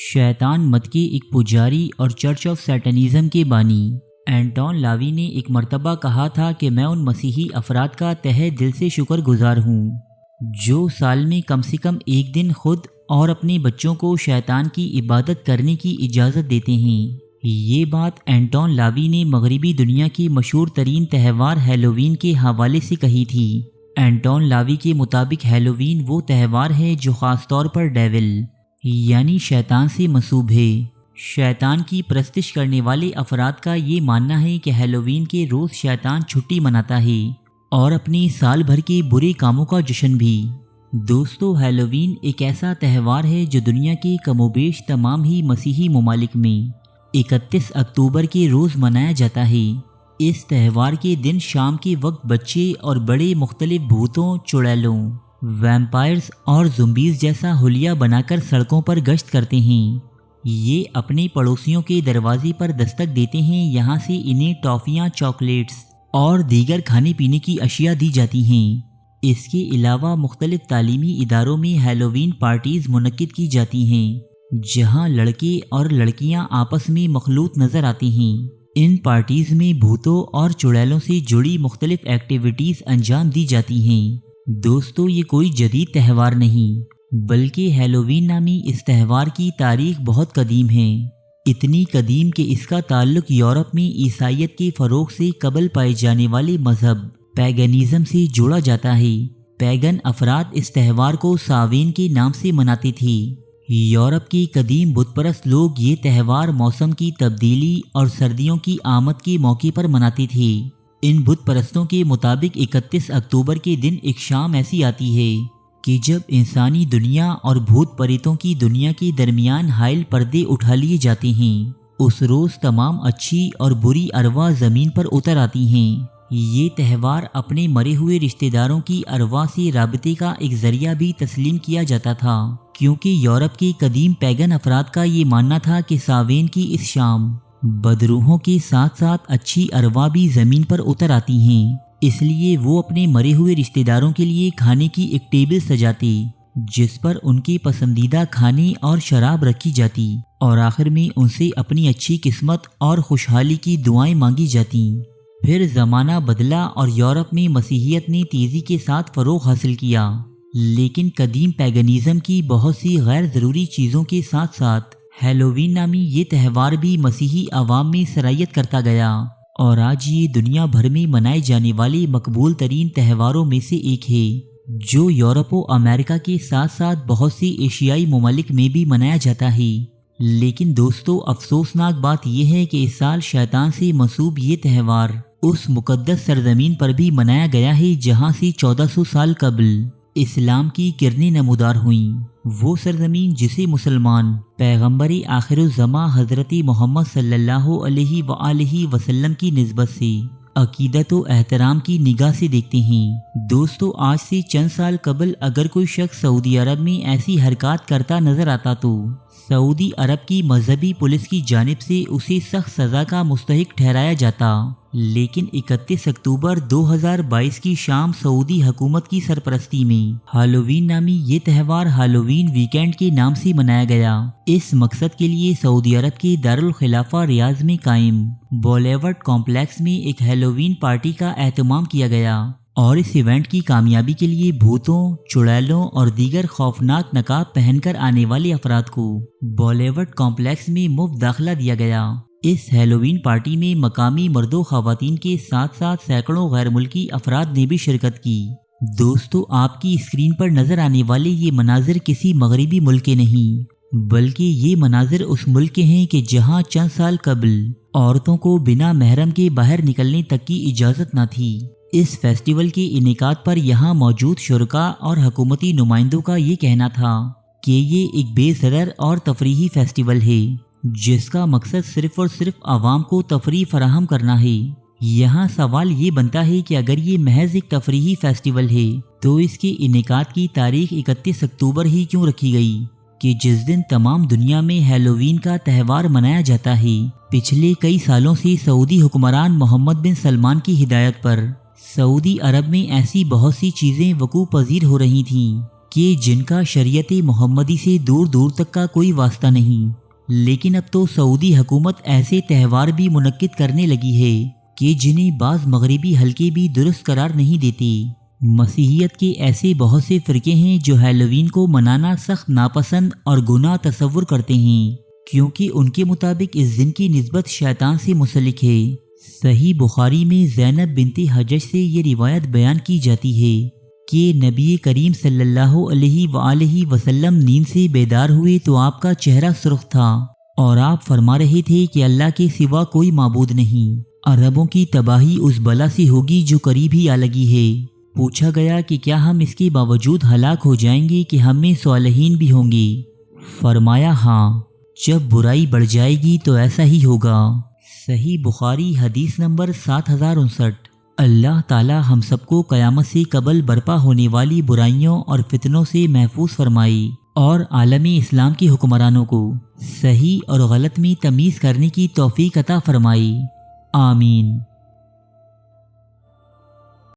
شیطان مت کے ایک پجاری اور چرچ آف سیٹنزم کے بانی اینٹون لاوی نے ایک مرتبہ کہا تھا کہ میں ان مسیحی افراد کا تہہ دل سے شکر گزار ہوں جو سال میں کم سے کم ایک دن خود اور اپنے بچوں کو شیطان کی عبادت کرنے کی اجازت دیتے ہیں۔ یہ بات اینٹون لاوی نے مغربی دنیا کے مشہور ترین تہوار ہیلووین کے حوالے سے کہی تھی۔ اینٹون لاوی کے مطابق ہیلووین وہ تہوار ہے جو خاص طور پر ڈیول یعنی شیطان سے منسوب ہے۔ شیطان کی پرستش کرنے والے افراد کا یہ ماننا ہے کہ ہیلووین کے روز شیطان چھٹی مناتا ہے اور اپنی سال بھر کے برے کاموں کا جشن بھی۔ دوستو، ہیلووین ایک ایسا تہوار ہے جو دنیا کے کم و بیش تمام ہی مسیحی ممالک میں 31 اکتوبر کے روز منایا جاتا ہے۔ اس تہوار کے دن شام کے وقت بچے اور بڑے مختلف بھوتوں، چڑیلوں، ویمپائرز اور زومبیز جیسا حلیہ بنا کر سڑکوں پر گشت کرتے ہیں۔ یہ اپنے پڑوسیوں کے دروازے پر دستک دیتے ہیں، یہاں سے انہیں ٹافیاں، چاکلیٹس اور دیگر کھانے پینے کی اشیاء دی جاتی ہیں۔ اس کے علاوہ مختلف تعلیمی اداروں میں ہیلووین پارٹیز منعقد کی جاتی ہیں جہاں لڑکے اور لڑکیاں آپس میں مخلوط نظر آتے ہیں۔ ان پارٹیز میں بھوتوں اور چڑیلوں سے جڑی مختلف ایکٹیویٹیز انجام دی جاتی ہیں۔ دوستو، یہ کوئی جدید تہوار نہیں بلکہ ہیلووین نامی اس تہوار کی تاریخ بہت قدیم ہے، اتنی قدیم کہ اس کا تعلق یورپ میں عیسائیت کے فروغ سے قبل پائے جانے والے مذہب پیگنزم سے جوڑا جاتا ہے۔ پیگن افراد اس تہوار کو ساوین کے نام سے مناتے تھے۔ یورپ کے قدیم بت پرست لوگ یہ تہوار موسم کی تبدیلی اور سردیوں کی آمد کے موقع پر مناتے تھے۔ ان بت پرستوں کے مطابق 31 اکتوبر کے دن ایک شام ایسی آتی ہے کہ جب انسانی دنیا اور بھوت پریتوں کی دنیا کے درمیان حائل پردے اٹھا لیے جاتے ہیں۔ اس روز تمام اچھی اور بری ارواح زمین پر اتر آتی ہیں۔ یہ تہوار اپنے مرے ہوئے رشتہ داروں کی ارواح سے رابطے کا ایک ذریعہ بھی تسلیم کیا جاتا تھا، کیونکہ یورپ کے قدیم پیگن افراد کا یہ ماننا تھا کہ ساوین کی اس شام بدروحوں کے ساتھ ساتھ اچھی ارواح بھی زمین پر اتر آتی ہیں، اس لیے وہ اپنے مرے ہوئے رشتہ داروں کے لیے کھانے کی ایک ٹیبل سجاتے جس پر ان کے پسندیدہ کھانے اور شراب رکھی جاتی اور آخر میں ان سے اپنی اچھی قسمت اور خوشحالی کی دعائیں مانگی جاتی۔ پھر زمانہ بدلا اور یورپ میں مسیحیت نے تیزی کے ساتھ فروغ حاصل کیا، لیکن قدیم پیگنزم کی بہت سی غیر ضروری چیزوں کے ساتھ ساتھ ہیلووین نامی یہ تہوار بھی مسیحی عوام میں سرایت کرتا گیا اور آج یہ دنیا بھر میں منائے جانے والے مقبول ترین تہواروں میں سے ایک ہے، جو یورپ و امریکہ کے ساتھ ساتھ بہت سی ایشیائی ممالک میں بھی منایا جاتا ہے۔ لیکن دوستو، افسوسناک بات یہ ہے کہ اس سال شیطان سے منسوب یہ تہوار اس مقدس سرزمین پر بھی منایا گیا ہے جہاں سے 1400 سال قبل اسلام کی کرنیں نمودار ہوئیں۔ وہ سرزمین جسے مسلمان پیغمبر آخر الزماں حضرت محمد صلی اللہ علیہ وآلہ وسلم کی نسبت سے عقیدت و احترام کی نگاہ سے دیکھتے ہیں۔ دوستو، آج سے چند سال قبل اگر کوئی شخص سعودی عرب میں ایسی حرکات کرتا نظر آتا تو سعودی عرب کی مذہبی پولیس کی جانب سے اسے سخت سزا کا مستحق ٹھہرایا جاتا، لیکن 31 اکتوبر 2022 کی شام سعودی حکومت کی سرپرستی میں ہیلووین نامی یہ تہوار ہیلووین ویکینڈ کے نام سے منایا گیا۔ اس مقصد کے لیے سعودی عرب کے دارالخلافہ ریاض میں قائم بولیورڈ کمپلیکس میں ایک ہیلووین پارٹی کا اہتمام کیا گیا اور اس ایونٹ کی کامیابی کے لیے بھوتوں، چڑیلوں اور دیگر خوفناک نقاب پہن کر آنے والے افراد کو بولیورڈ کمپلیکس میں مفت داخلہ دیا گیا۔ اس ہیلووین پارٹی میں مقامی مرد و خواتین کے ساتھ ساتھ سینکڑوں غیر ملکی افراد نے بھی شرکت کی۔ دوستو، آپ کی اسکرین پر نظر آنے والے یہ مناظر کسی مغربی ملک کے نہیں بلکہ یہ مناظر اس ملک کے ہیں کہ جہاں چند سال قبل عورتوں کو بنا محرم کے باہر نکلنے تک کی اجازت نہ تھی۔ اس فیسٹیول کے انعقاد پر یہاں موجود شرکاء اور حکومتی نمائندوں کا یہ کہنا تھا کہ یہ ایک بے ضرر اور تفریحی فیسٹیول ہے جس کا مقصد صرف اور صرف عوام کو تفریح فراہم کرنا ہے۔ یہاں سوال یہ بنتا ہے کہ اگر یہ محض ایک تفریحی فیسٹیول ہے تو اس کے انعقاد کی تاریخ 31 اکتوبر ہی کیوں رکھی گئی کہ جس دن تمام دنیا میں ہیلووین کا تہوار منایا جاتا ہے؟ پچھلے کئی سالوں سے سعودی حکمران محمد بن سلمان کی ہدایت پر سعودی عرب میں ایسی بہت سی چیزیں وقوع پذیر ہو رہی تھیں کہ کہ جن کا شریعت محمدی سے دور دور تک کا کوئی واسطہ نہیں، لیکن اب تو سعودی حکومت ایسے تہوار بھی منعقد کرنے لگی ہے کہ جنہیں بعض مغربی حلقے بھی درست قرار نہیں دیتے۔ مسیحیت کے ایسے بہت سے فرقے ہیں جو ہیلووین کو منانا سخت ناپسند اور گناہ تصور کرتے ہیں، کیونکہ ان کے مطابق اس دن کی نسبت شیطان سے منسلک ہے۔ صحیح بخاری میں زینب بنت حجج سے یہ روایت بیان کی جاتی ہے کہ نبی کریم صلی اللہ علیہ وآلہ وسلم نیند سے بیدار ہوئے تو آپ کا چہرہ سرخ تھا اور آپ فرما رہے تھے کہ اللہ کے سوا کوئی معبود نہیں، عربوں کی تباہی اس بلا سے ہوگی جو قریب ہی آ لگی ہے۔ پوچھا گیا کہ کیا ہم اس کے باوجود ہلاک ہو جائیں گے کہ ہم میں صالحین بھی ہوں گے؟ فرمایا ہاں، جب برائی بڑھ جائے گی تو ایسا ہی ہوگا۔ صحیح بخاری حدیث نمبر 7059۔ اللہ تعالی ہم سب کو قیامت سے قبل برپا ہونے والی برائیوں اور فتنوں سے محفوظ فرمائے اور عالمی اسلام کے حکمرانوں کو صحیح اور غلط میں تمیز کرنے کی توفیق عطا فرمائے۔ آمین۔